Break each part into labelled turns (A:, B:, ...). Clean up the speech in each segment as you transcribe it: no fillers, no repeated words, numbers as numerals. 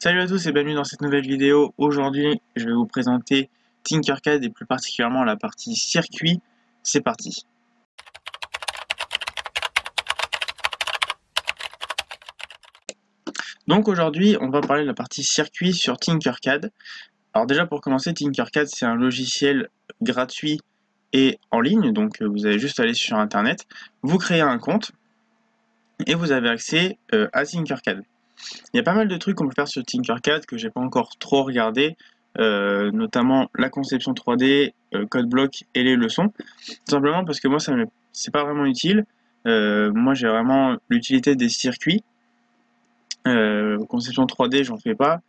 A: Salut à tous et bienvenue dans cette nouvelle vidéo. Aujourd'hui, je vais vous présenter Tinkercad et plus particulièrement la partie circuit. C'est parti. Donc aujourd'hui, on va parler de la partie circuit sur Tinkercad. Alors déjà pour commencer, Tinkercad c'est un logiciel gratuit et en ligne, donc vous allez juste aller sur internet, vous créez un compte et vous avez accès à Tinkercad. Il y a pas mal de trucs qu'on peut faire sur Tinkercad que j'ai pas encore trop regardé, notamment la conception 3D, code block et les leçons. Tout simplement parce que moi c'est pas vraiment utile. Moi j'ai vraiment l'utilité des circuits. Conception 3D j'en fais pas.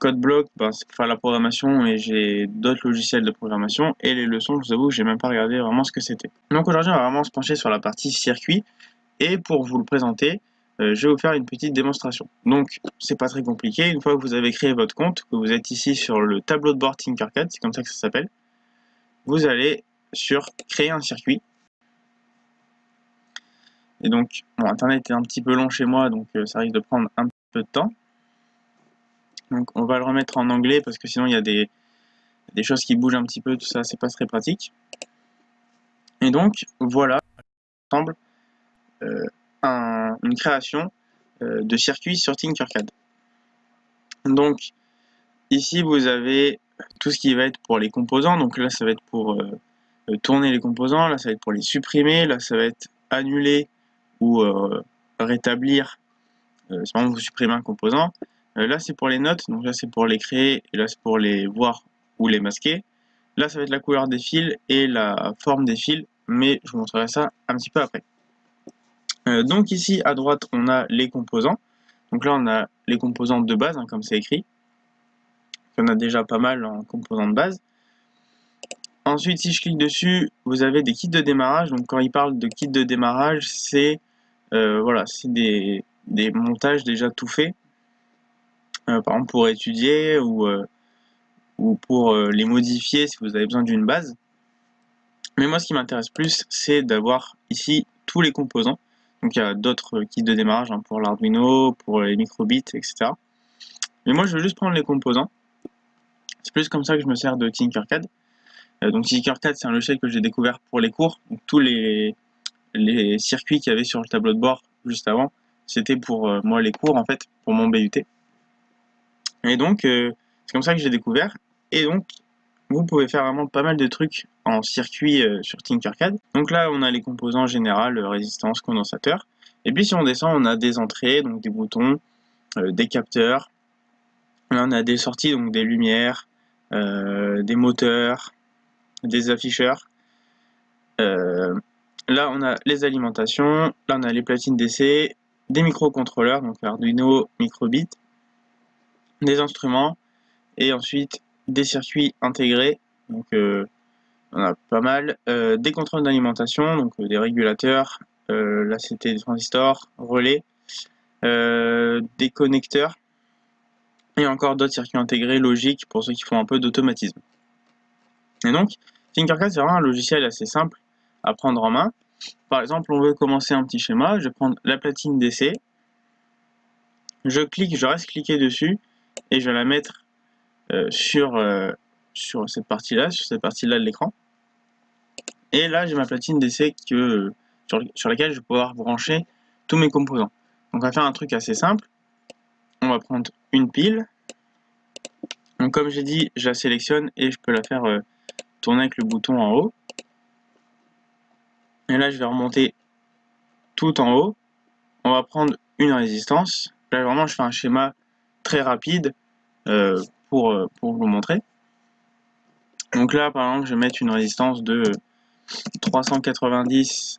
A: Code block ben, c'est pour faire la programmation et j'ai d'autres logiciels de programmation. Et les leçons je vous avoue que j'ai même pas regardé vraiment ce que c'était. Donc aujourd'hui on va vraiment se pencher sur la partie circuit. Et pour vous le présenter, je vais vous faire une petite démonstration. Donc, c'est pas très compliqué. Une fois que vous avez créé votre compte, que vous êtes ici sur le tableau de bord Tinkercad, c'est comme ça que ça s'appelle, vous allez sur créer un circuit. Et donc, bon, internet est un petit peu long chez moi, donc ça risque de prendre un peu de temps. Donc, on va le remettre en anglais parce que sinon il y a des choses qui bougent un petit peu, tout ça, c'est pas très pratique. Et donc, voilà, ensemble, une création de circuit sur Tinkercad. Donc, ici, vous avez tout ce qui va être pour les composants. Donc là, ça va être pour tourner les composants. Là, ça va être pour les supprimer. Là, ça va être annuler ou rétablir. C'est par exemple, vous supprimez un composant. Là, c'est pour les notes. Donc là, c'est pour les créer. Et là, c'est pour les voir ou les masquer. Là, ça va être la couleur des fils et la forme des fils. Mais je vous montrerai ça un petit peu après. Donc ici, à droite, on a les composants. Donc là, on a les composants de base, comme c'est écrit. Il y en a déjà pas mal en composants de base. Ensuite, si je clique dessus, vous avez des kits de démarrage. Donc, quand il parle de kits de démarrage, c'est voilà, c'est des montages déjà tout faits. Par exemple, pour étudier ou pour les modifier si vous avez besoin d'une base. Mais moi, ce qui m'intéresse plus, c'est d'avoir ici tous les composants. Donc, il y a d'autres kits de démarrage pour l'Arduino, pour les microbits, etc. Mais moi, je veux juste prendre les composants. C'est plus comme ça que je me sers de Tinkercad. Donc Tinkercad, c'est un logiciel que j'ai découvert pour les cours. Donc, tous les circuits qu'il y avait sur le tableau de bord juste avant, c'était pour moi les cours en fait, pour mon BUT. Et donc, c'est comme ça que j'ai découvert. Et donc, vous pouvez faire vraiment pas mal de trucs en circuit sur Tinkercad. Donc là, on a les composants généraux, résistance, condensateur. Et puis si on descend, on a des entrées, donc des boutons, des capteurs. Là, on a des sorties, donc des lumières, des moteurs, des afficheurs. Là, on a les alimentations, là, on a les platines d'essai, des microcontrôleurs, donc Arduino, microbit, des instruments, et ensuite des circuits intégrés, donc on a pas mal, des contrôles d'alimentation, donc des régulateurs, là c'était des transistors, relais, des connecteurs, et encore d'autres circuits intégrés logiques pour ceux qui font un peu d'automatisme. Et donc, Tinkercad, c'est vraiment un logiciel assez simple à prendre en main. Par exemple, on veut commencer un petit schéma, je vais prendre la platine d'essai, je reste cliqué dessus, et je vais la mettre sur cette partie-là, de l'écran. Et là, j'ai ma platine d'essai sur laquelle je vais pouvoir brancher tous mes composants. Donc, on va faire un truc assez simple. On va prendre une pile. Donc, comme j'ai dit, je la sélectionne et je peux la faire tourner avec le bouton en haut. Et là, je vais remonter tout en haut. On va prendre une résistance. Là, vraiment, je fais un schéma très rapide pour vous montrer. Donc là, par exemple, je vais mettre une résistance de 390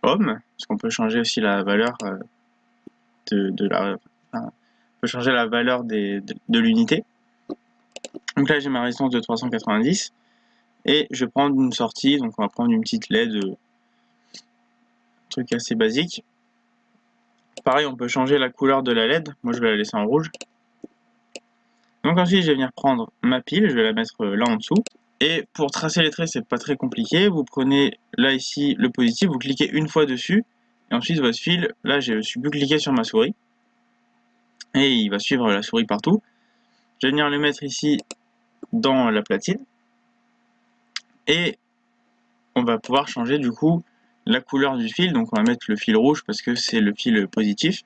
A: ohms, parce qu'on peut changer aussi la valeur on peut changer la valeur de l'unité. Donc là, j'ai ma résistance de 390 et je vais prendre une sortie. Donc on va prendre une petite LED, truc assez basique. Pareil, on peut changer la couleur de la LED. Moi, je vais la laisser en rouge. Donc ensuite, je vais venir prendre ma pile, je vais la mettre là en dessous. Et pour tracer les traits, c'est pas très compliqué. Vous prenez là ici le positif, vous cliquez une fois dessus, et ensuite votre fil, là je suis plus cliqué sur ma souris. et il va suivre la souris partout. Je vais venir le mettre ici dans la platine et on va pouvoir changer du coup la couleur du fil. Donc on va mettre le fil rouge parce que c'est le fil positif.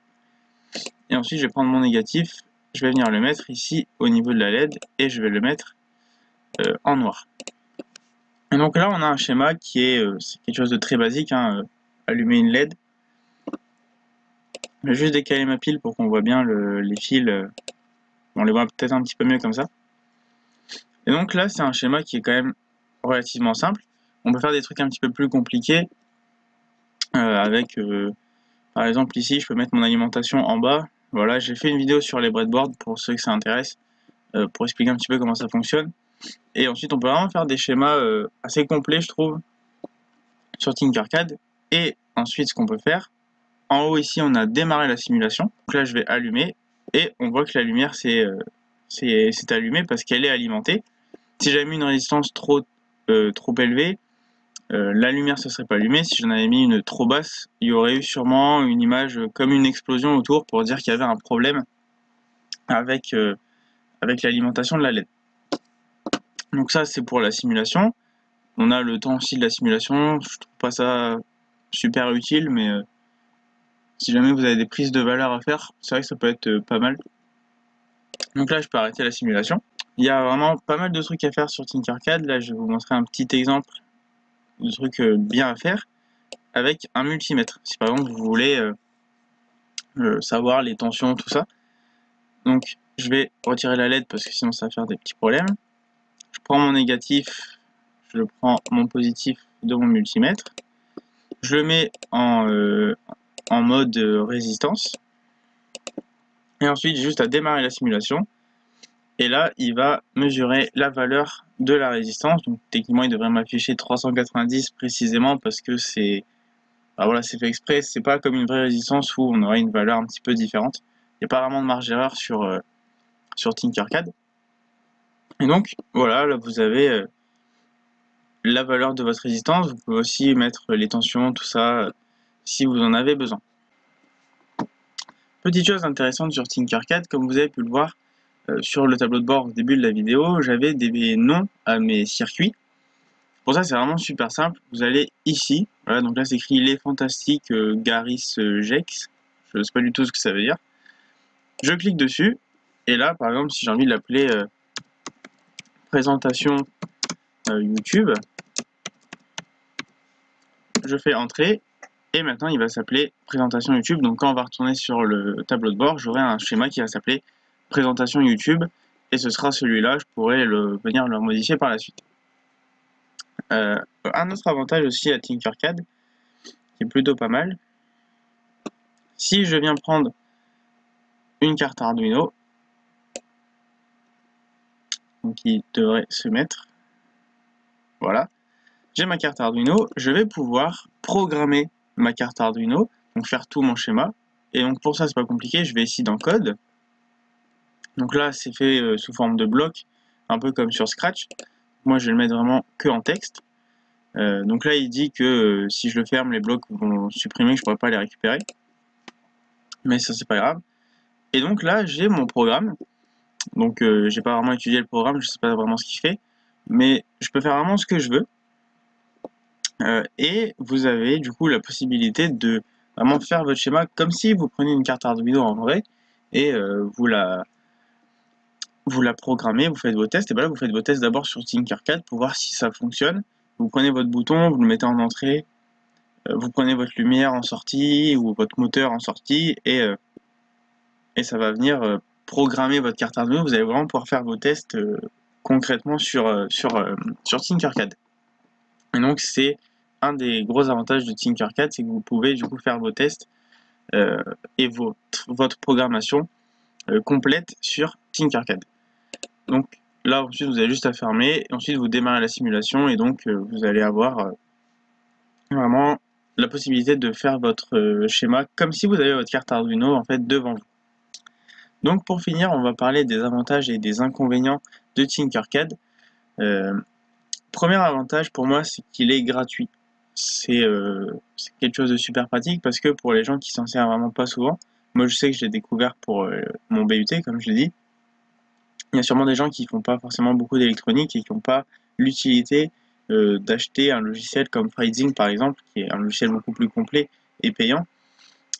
A: Et ensuite je vais prendre mon négatif, je vais venir le mettre ici au niveau de la LED et je vais le mettre en noir. Et donc là on a un schéma qui est c'est quelque chose de très basique, hein, allumer une LED. Je vais juste décaler ma pile pour qu'on voit bien les fils, on les voit peut-être un petit peu mieux comme ça. Et donc là c'est un schéma qui est quand même relativement simple. On peut faire des trucs un petit peu plus compliqués avec par exemple ici je peux mettre mon alimentation en bas. Voilà, j'ai fait une vidéo sur les breadboards pour ceux que ça intéresse, pour expliquer un petit peu comment ça fonctionne. Et ensuite on peut vraiment faire des schémas assez complets je trouve sur Tinkercad. Et ensuite ce qu'on peut faire, en haut ici on a démarré la simulation. Donc là je vais allumer et on voit que la lumière s'est allumée parce qu'elle est alimentée. Si j'avais mis une résistance trop élevée, la lumière se serait pas allumée. Si j'en avais mis une trop basse, il y aurait eu sûrement une image comme une explosion autour pour dire qu'il y avait un problème avec l'alimentation de la LED. Donc ça c'est pour la simulation. On a le temps aussi de la simulation. Je trouve pas ça super utile, mais si jamais vous avez des prises de valeur à faire, c'est vrai que ça peut être pas mal. Donc là je peux arrêter la simulation. Il y a vraiment pas mal de trucs à faire sur Tinkercad. Là je vais vous montrer un petit exemple de trucs bien à faire avec un multimètre. Si par exemple vous voulez savoir les tensions, tout ça. Donc je vais retirer la LED parce que sinon ça va faire des petits problèmes. Je prends mon négatif, je prends mon positif de mon multimètre. Je le mets en mode résistance. Et ensuite juste à démarrer la simulation. Et là il va mesurer la valeur de la résistance. Donc techniquement il devrait m'afficher 390 précisément parce que c'est... Bah voilà, c'est fait exprès, c'est pas comme une vraie résistance où on aurait une valeur un petit peu différente. Il n'y a pas vraiment de marge d'erreur sur Tinkercad. Et donc, voilà, là vous avez la valeur de votre résistance. Vous pouvez aussi mettre les tensions, tout ça, si vous en avez besoin. Petite chose intéressante sur Tinkercad, comme vous avez pu le voir sur le tableau de bord au début de la vidéo, j'avais des noms à mes circuits. Pour ça, c'est vraiment super simple. Vous allez ici, voilà, donc là c'est écrit les fantastiques Garis Gex. Je ne sais pas du tout ce que ça veut dire. Je clique dessus, et là, par exemple, si j'ai envie de l'appeler présentation YouTube, je fais entrée, et maintenant il va s'appeler présentation YouTube. Donc quand on va retourner sur le tableau de bord, j'aurai un schéma qui va s'appeler présentation YouTube, et ce sera celui-là, je pourrai venir le modifier par la suite. Un autre avantage aussi à Tinkercad, qui est plutôt pas mal, si je viens prendre une carte Arduino, donc qui devrait se mettre, voilà, j'ai ma carte Arduino, je vais pouvoir programmer ma carte Arduino, donc faire tout mon schéma, et donc pour ça c'est pas compliqué, je vais ici dans code, donc là c'est fait sous forme de bloc, un peu comme sur Scratch, moi je vais le mettre vraiment que en texte, donc là il dit que si je le ferme les blocs vont supprimer, que je pourrais pas les récupérer, mais ça c'est pas grave, et donc là j'ai mon programme, donc j'ai pas vraiment étudié le programme, je sais pas vraiment ce qu'il fait, mais je peux faire vraiment ce que je veux. Et vous avez du coup la possibilité de vraiment faire votre schéma comme si vous preniez une carte Arduino en vrai et vous la programmez, vous faites vos tests, et bien là vous faites vos tests d'abord sur Tinkercad pour voir si ça fonctionne. Vous prenez votre bouton, vous le mettez en entrée, vous prenez votre lumière en sortie ou votre moteur en sortie et ça va venir programmer votre carte Arduino. Vous allez vraiment pouvoir faire vos tests concrètement sur Tinkercad. Et donc c'est un des gros avantages de Tinkercad, c'est que vous pouvez du coup faire vos tests et votre programmation complète sur Tinkercad. Donc là ensuite vous avez juste à fermer, et ensuite vous démarrez la simulation et donc vous allez avoir vraiment la possibilité de faire votre schéma comme si vous avez votre carte Arduino en fait devant vous. Donc pour finir, on va parler des avantages et des inconvénients de Tinkercad. Premier avantage pour moi, c'est qu'il est gratuit. C'est quelque chose de super pratique parce que pour les gens qui s'en servent vraiment pas souvent, Moi, je sais que je l'ai découvert pour mon BUT, comme je l'ai dit. Il y a sûrement des gens qui font pas forcément beaucoup d'électronique et qui n'ont pas l'utilité d'acheter un logiciel comme Freezing, par exemple, qui est un logiciel beaucoup plus complet et payant.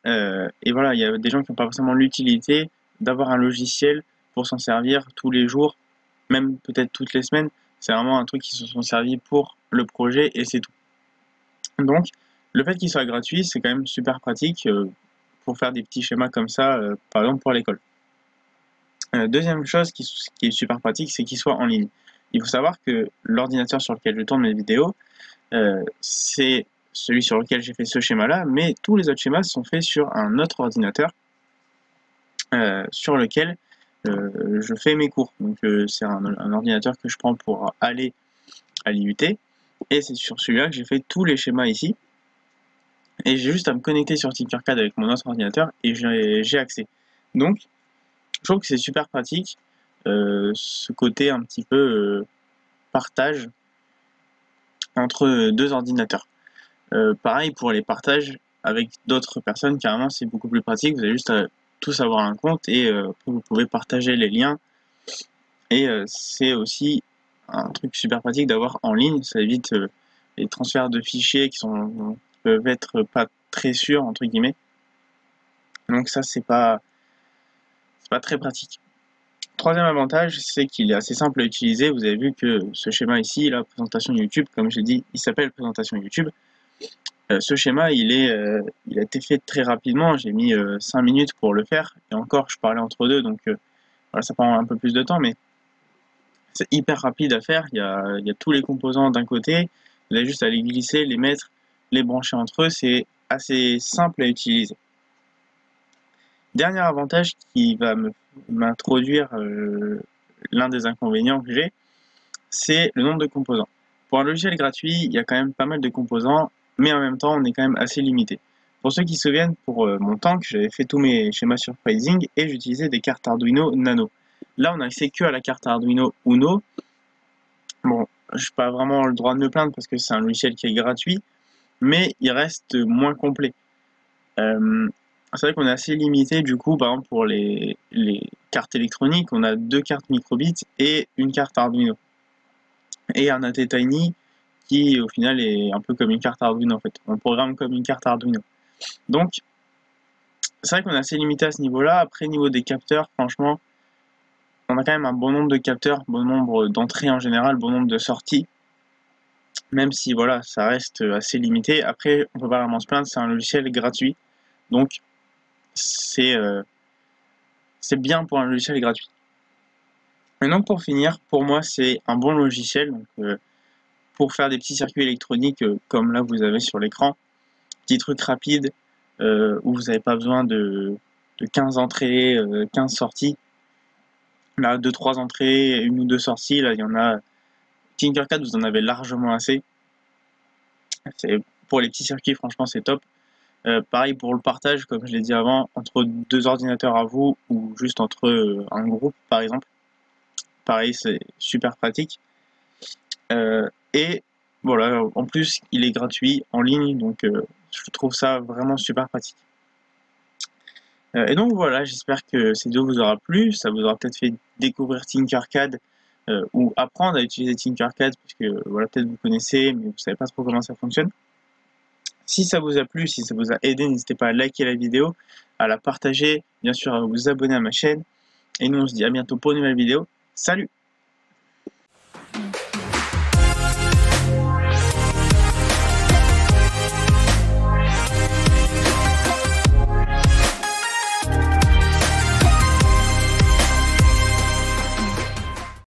A: Et voilà, il y a des gens qui n'ont pas forcément l'utilité d'avoir un logiciel pour s'en servir tous les jours, même peut-être toutes les semaines. C'est vraiment un truc qui se sont servis pour le projet et c'est tout. Donc, le fait qu'il soit gratuit, c'est quand même super pratique pour faire des petits schémas comme ça, par exemple pour l'école. Deuxième chose qui est super pratique, c'est qu'il soit en ligne. Il faut savoir que l'ordinateur sur lequel je tourne mes vidéos, c'est celui sur lequel j'ai fait ce schéma-là, mais tous les autres schémas sont faits sur un autre ordinateur sur lequel je fais mes cours. Donc c'est un ordinateur que je prends pour aller à l'IUT, et c'est sur celui-là que j'ai fait tous les schémas ici. Et j'ai juste à me connecter sur Tinkercad avec mon autre ordinateur et j'ai accès. Donc, je trouve que c'est super pratique, ce côté un petit peu partage entre deux ordinateurs. Pareil pour les partages avec d'autres personnes, carrément c'est beaucoup plus pratique, vous avez juste à tous avoir un compte et vous pouvez partager les liens. Et c'est aussi un truc super pratique d'avoir en ligne, ça évite les transferts de fichiers qui peuvent être pas très sûrs, entre guillemets. Donc ça, c'est pas très pratique. Troisième avantage, c'est qu'il est assez simple à utiliser. Vous avez vu que ce schéma ici, la présentation YouTube, comme j'ai dit, il s'appelle présentation YouTube. Ce schéma, il a été fait très rapidement. J'ai mis 5 minutes pour le faire. Et encore, je parlais entre deux, donc voilà, ça prend un peu plus de temps, mais c'est hyper rapide à faire. Il y a tous les composants d'un côté. Vous avez juste à les glisser, les mettre, les brancher entre eux. C'est assez simple à utiliser. Dernier avantage qui va m'introduire l'un des inconvénients que j'ai, c'est le nombre de composants. Pour un logiciel gratuit, il y a quand même pas mal de composants, mais en même temps, on est quand même assez limité. Pour ceux qui se souviennent, pour mon tank, j'avais fait tous mes schémas sur Freezing et j'utilisais des cartes Arduino Nano. Là, on a accès que à la carte Arduino Uno. Bon, je n'ai pas vraiment le droit de me plaindre parce que c'est un logiciel qui est gratuit, mais il reste moins complet. C'est vrai qu'on est assez limité du coup, par exemple pour les cartes électroniques, on a 2 cartes microbits et une carte Arduino. Et un ATtiny qui au final est un peu comme une carte Arduino en fait. On programme comme une carte Arduino. Donc c'est vrai qu'on est assez limité à ce niveau-là. Après niveau des capteurs, franchement, on a quand même un bon nombre de capteurs, bon nombre d'entrées en général, bon nombre de sorties. Même si voilà, ça reste assez limité. Après, on peut pas vraiment se plaindre, c'est un logiciel gratuit. Donc c'est bien pour un logiciel gratuit. Et donc pour finir, pour moi c'est un bon logiciel donc, pour faire des petits circuits électroniques comme là vous avez sur l'écran. Petit truc rapide où vous n'avez pas besoin de 15 entrées, 15 sorties. Là 2-3 entrées, 1 ou 2 sorties, là il y en a. Tinkercad vous en avez largement assez. Pour les petits circuits franchement c'est top. Pareil pour le partage, comme je l'ai dit avant, entre 2 ordinateurs à vous ou juste entre un groupe par exemple. Pareil, c'est super pratique. Et voilà, en plus, il est gratuit en ligne, donc je trouve ça vraiment super pratique. Et donc voilà, j'espère que cette vidéo vous aura plu, ça vous aura peut-être fait découvrir Tinkercad ou apprendre à utiliser Tinkercad, parce que voilà, peut-être vous connaissez, mais vous savez pas trop comment ça fonctionne. Si ça vous a plu, si ça vous a aidé, n'hésitez pas à liker la vidéo, à la partager, bien sûr à vous abonner à ma chaîne, et nous on se dit à bientôt pour une nouvelle vidéo. Salut!